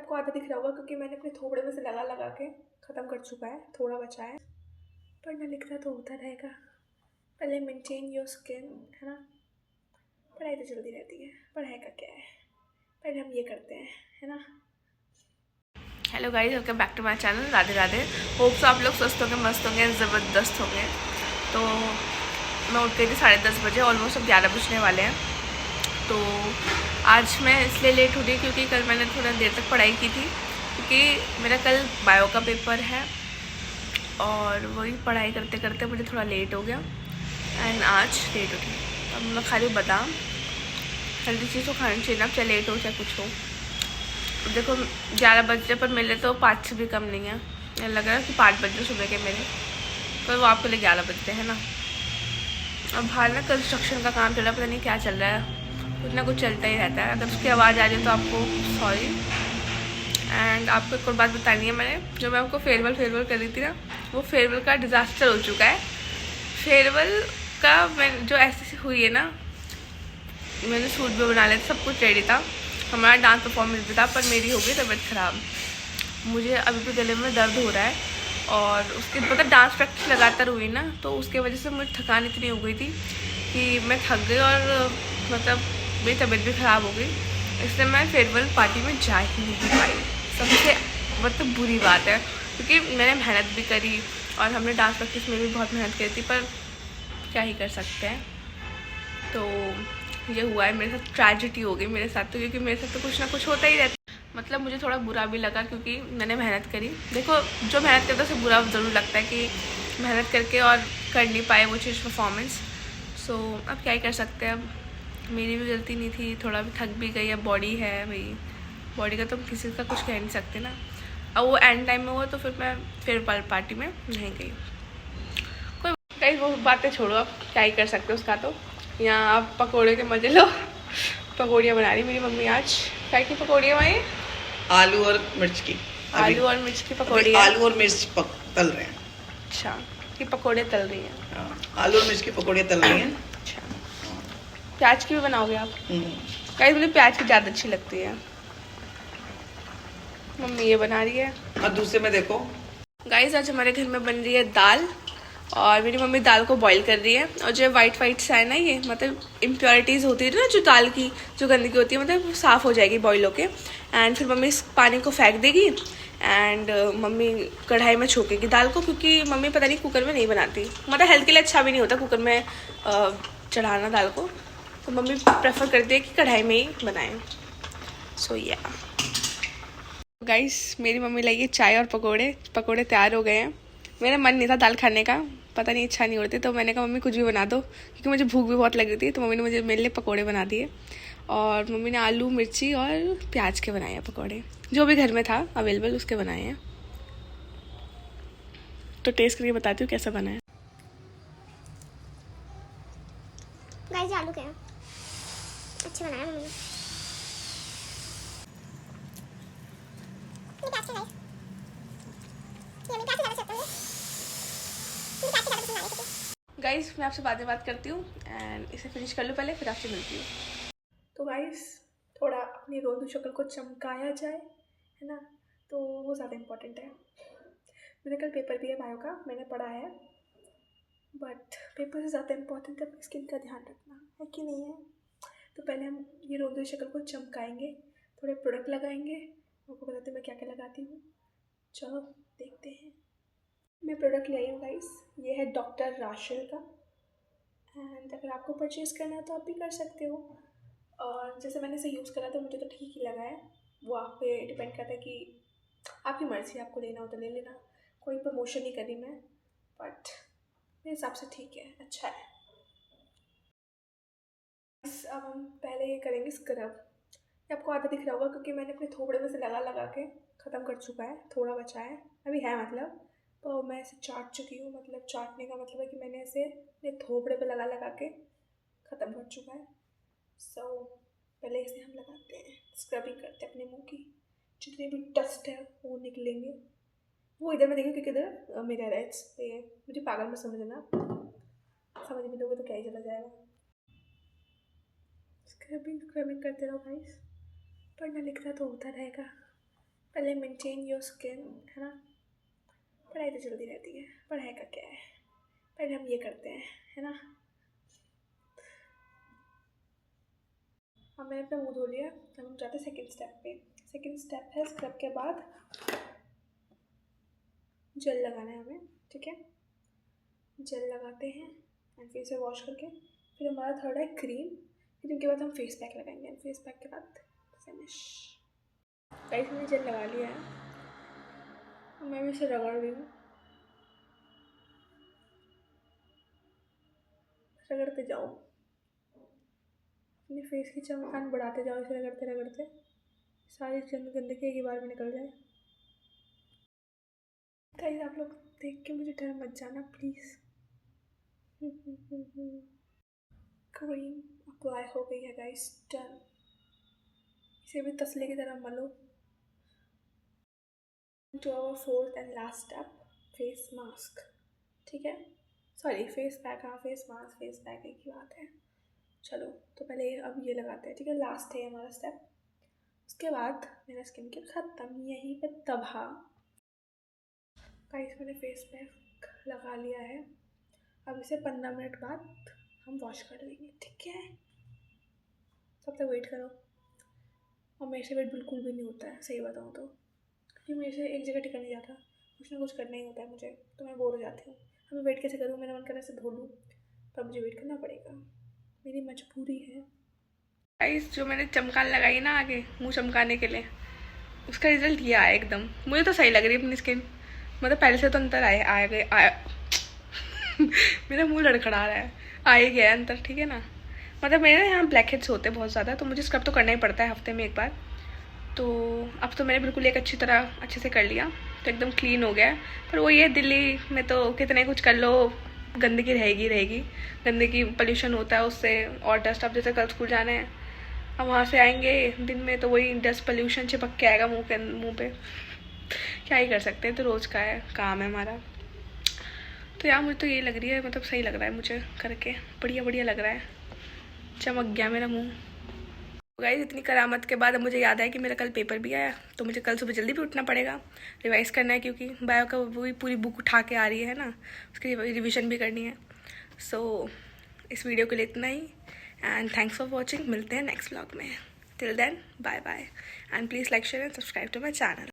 आपको आधा दिख रहा होगा क्योंकि मैंने अपने थोबड़े में से लगा लगा के ख़त्म कर चुका है, थोड़ा बचा है। पढ़ना लिखना तो होता रहेगा, पहले मेंटेन योर स्किन, है ना। पढ़ाई तो चलती रहती है, पढ़ाई का क्या है, पहले हम ये करते हैं, है ना। Hello guys, welcome back to my channel. Radhe Radhe. Hopes आप लोग स्वस्थ होंगे, मस्त होंगे, ज़बरदस्त होंगे। तो मैं उठ गई थी 10:30 बजे, ऑलमोस्ट अब 11 बजने वाले हैं। तो आज मैं इसलिए लेट हो रही क्योंकि कल मैंने थोड़ा देर तक पढ़ाई की थी, क्योंकि मेरा कल बायो का पेपर है और वही पढ़ाई करते करते मुझे थोड़ा लेट हो गया एंड आज लेट उठी। अब मैं खा रही हूँ बादाम। हेल्दी चीज़ तो खानी चाहिए ना, चाहे लेट हो चाहे कुछ हो। देखो 11 बजे पर मिले तो 5 से भी कम नहीं है, ये लग रहा है कि 5 बजे सुबह के मेरे, पर वो आपके लिए 11 बजते हैं ना। अब बाहर ना कंस्ट्रक्शन का काम चल रहा है, पता नहीं क्या चल रहा है, कुछ ना कुछ चलता ही रहता है। अगर उसकी आवाज़ आ रही है तो आपको सॉरी। एंड आपको एक और बात बतानी है, मैंने जो मैं आपको फेयरवेल कर रही थी ना, वो फेयरवेल का डिज़ास्टर हो चुका है। फेयरवेल का मैं जो ऐसी हुई है ना, मैंने सूट भी बना लिया था, सब कुछ रेडी था, हमारा डांस परफॉर्मेंस भी था, पर मेरी हो गई तबीयत ख़राब। मुझे अभी भी गले में दर्द हो रहा है और उसके मतलब डांस प्रैक्टिस लगातार हुई ना, तो उसके वजह से मुझे थकान इतनी हो गई थी कि मैं थक गई और मतलब मेरी तबीयत भी ख़राब हो गई। इसलिए मैं फेयरवेल पार्टी में जा ही नहीं पाई। सबसे मतलब बुरी बात है, क्योंकि मैंने मेहनत भी करी और हमने डांस प्रैक्टिस में भी बहुत मेहनत करी थी, पर क्या ही कर सकते हैं। तो ये हुआ है मेरे साथ, ट्रेजेडी हो गई मेरे साथ तो, क्योंकि मेरे साथ तो कुछ ना कुछ होता ही रहता है। मतलब मुझे थोड़ा बुरा भी लगा क्योंकि मैंने मेहनत करी। देखो जो मेहनत करता है उसे बुरा ज़रूर लगता है कि मेहनत करके और कर नहीं पाए वो चीज़ परफॉर्मेंस। सो अब क्या ही कर सकते हैं, अब मेरी भी गलती नहीं थी, थोड़ा भी थक भी गई। अब बॉडी है भाई, बॉडी का तो किसी का कुछ कह नहीं सकते ना। अब वो एंड टाइम में हुआ तो फिर मैं फिर पार्टी में नहीं गई। कोई कई वो बातें छोड़ो, अब क्या ही कर सकते हो उसका। तो यहाँ आप पकौड़े के मजे लो। पकौड़ियाँ बना रही मेरी मम्मी आज। क्या की पकौड़ियाँ भाई? आलू और मिर्च की। आलू और मिर्च की पकौड़ी। आलू और मिर्च तल रहे हैं। अच्छा, कि पकौड़े तल रही हैं। हाँ, आलू और मिर्च की पकौड़ियाँ तल रही हैं। अच्छा, प्याज की भी बनाओगे आप? गाइस मुझे प्याज की ज़्यादा अच्छी लगती है। मम्मी ये बना रही है और दूसरे में देखो गाइस, आज हमारे घर में बन रही है दाल और मेरी मम्मी दाल को बॉईल कर रही है। और जो वाइट है ना, ये मतलब इम्प्योरिटीज़ होती है ना जो दाल की, जो गंदगी होती है, मतलब साफ़ हो जाएगी बॉईल होके। एंड फिर मम्मी इस पानी को फेंक देगी एंड मम्मी कढ़ाई में छोकेगी दाल को, क्योंकि मम्मी पता नहीं कुकर में नहीं बनाती, मतलब हेल्थ के लिए अच्छा भी नहीं होता कुकर में चढ़ाना दाल को, तो मम्मी प्रेफर करती है कि कढ़ाई में ही बनाएं। सो या गाइस, मेरी मम्मी लाई है चाय और पकोड़े तैयार हो गए हैं। मेरा मन नहीं था दाल खाने का, पता नहीं इच्छा नहीं होती, तो मैंने कहा मम्मी कुछ भी बना दो, क्योंकि मुझे भूख भी बहुत लग रही थी। तो मम्मी ने मुझे मेरे लिए पकोड़े बना दिए और मम्मी ने आलू मिर्ची और प्याज के बनाए हैं पकोड़े, जो भी घर में था अवेलेबल उसके बनाए हैं। तो टेस्ट करके बताती हूँ कैसा बना है। गाइस आलू क्या अच्छे बनाया मम्मी ने। ये प्याज का गाइस, ये मैं प्याज ज़्यादा चाहता हूँ, मुझे प्याज ज़्यादा पसंद आ रही है। गाइस मैं आपसे बात करती हूँ एंड इसे फिनिश कर लूँ पहले, फिर आपसे मिलती हूँ। तो गाइस थोड़ा अपनी रोज़ शक्ल को चमकाया जाए, है ना, तो वो ज़्यादा इम्पोर्टेंट है। मेरे कल पेपर भी है बायो का, मैंने पढ़ा है, बट पेपर से ज़्यादा इम्पोर्टेंट है अपनी स्किन का ध्यान रखना, है कि नहीं है। तो पहले हम ये रोज़ शक्ल को चमकाएंगे, थोड़े प्रोडक्ट लगाएंगे। आपको बताती हूँ मैं क्या क्या लगाती हूँ, चलो देखते हैं। मैं प्रोडक्ट ले आई हूँ गाइस, ये है डॉक्टर राशेल का, एंड अगर आपको परचेज़ करना है तो आप भी कर सकते हो। और जैसे मैंने इसे यूज़ करा तो मुझे तो ठीक ही लगा है, वो आप पे डिपेंड करता है कि आपकी मर्ज़ी, आपको लेना हो तो ले लेना, कोई प्रमोशन नहीं करी मैं, बट मेरे हिसाब से ठीक है, अच्छा है। अब हम पहले ये करेंगे स्क्रब। ये आपको आधा दिख रहा होगा क्योंकि मैंने अपने थोबड़े में से लगा लगा के ख़त्म कर चुका है, थोड़ा बचा है अभी है, मतलब तो मैं इसे चाट चुकी हूँ। मतलब चाटने का मतलब है कि मैंने इसे अपने थोबड़े पे लगा लगा के ख़त्म कर चुका है। सो पहले इसे हम लगाते हैं, स्क्रबिंग करते हैं अपने मुंह की, जितने भी डस्ट है वो निकलेंगे। वो इधर में देखिए कि किधर मेरा रेड्स पे है, मुझे पागल मत समझना, समझ भी दोगे तो क्या ही चला जाएगा। स्क्रबिंग करते रहो गाइस, पढ़ना लिखना तो होता रहेगा, पहले मेंटेन योर स्किन, है ना। पढ़ाई तो चलती रहती है, पढ़ाई का क्या है, पहले हम ये करते हैं, है ना। अब मैंने अपना मुँह धो लिया। अब हम जाते हैं सेकेंड स्टेप पे। सेकेंड स्टेप है स्क्रब के बाद जेल लगाना है हमें, ठीक है। जेल लगाते हैं एंड फिर से वॉश करके फिर हमारा थर्ड है क्रीम। क्रीम के बाद हम फेस पैक लगाएंगे एंड फेस पैक के बाद फिनिश। गाइस मैंने जेल लगा लिया है, मैं भी इसे रगड़ रही हूँ। रगड़ते जाओ, अपने फेस की चमकान बढ़ाते जाओ इसे रगड़ते रगड़ते, सारी गंदगी एक ही बार में निकल जाए। गाइस आप लोग देख के मुझे डर मत जाना प्लीज़। क्रीम अप्लाई हो गई है गाइस, डन। इसे भी तसले की तरह मलो। To our fourth and last step, face mask, ठीक है। सॉरी फेस पैक, हाँ फेस मास्क फेस पैक एक ही बात है। चलो तो पहले अब ये लगाते हैं, ठीक है। लास्ट है हमारा स्टेप, उसके बाद मेरा स्किन केयर ख़त्म, यहीं पे तबाह। गाइस मैंने फेस पैक लगा लिया है, अब इसे 15 मिनट बाद हम वॉश कर लेंगे, ठीक है। तब तक वेट करो। और मेरे से वेट बिल्कुल भी नहीं होता है, सही बताऊँ तो, क्योंकि मेरे से एक जगह टिका नहीं जाता, कुछ ना कुछ करना ही होता है मुझे, तो मैं बोर हो जाती हूँ। अब मैं वेट कैसे करूँ, मेरा मन कर रहा है ऐसे धो लूँ, तो मुझे वेट करना पड़ेगा, मेरी मजबूरी है। गाइस जो मैंने चमकान लगाई ना आगे मुंह चमकाने के लिए, उसका रिजल्ट ये आया एकदम। मुझे तो सही लग रही है अपनी स्किन, मतलब पहले से तो अंतर आया मेरा मुंह लड़खड़ा रहा है, आ ही गया अंतर, ठीक है ना। मतलब मेरे यहाँ ब्लैक हेड्स होते हैं बहुत ज़्यादा, तो मुझे स्क्रब तो करना ही पड़ता है हफ्ते में एक बार। तो अब तो मैंने बिल्कुल एक अच्छी तरह अच्छे से कर लिया, तो एकदम क्लीन हो गया। पर वो ये दिल्ली में तो कितने कुछ कर लो गंदगी रहेगी। गंदगी पोल्यूशन होता है उससे, और डस्ट। अब जैसे कल स्कूल जाना है, अब वहाँ से आएंगे दिन में तो वही डस्ट पोल्यूशन चिपक के आएगा मुँह पे। क्या ही कर सकते हैं, तो रोज़ का है काम है हमारा। तो यार मुझे तो ये लग रही है, मतलब सही लग रहा है मुझे करके, बढ़िया लग रहा है, चमक गया मेरा मुँह। गाइस इतनी करामत के बाद अब मुझे याद आया कि मेरा कल पेपर भी आया, तो मुझे कल सुबह जल्दी भी उठना पड़ेगा, रिवाइज़ करना है, क्योंकि बायो का वही पूरी बुक उठा के आ रही है ना, उसकी रिवीजन भी करनी है। सो इस वीडियो के लिए इतना ही, एंड थैंक्स फॉर वॉचिंग। मिलते हैं नेक्स्ट व्लॉग में, till then bye bye, and please like share and subscribe to my channel.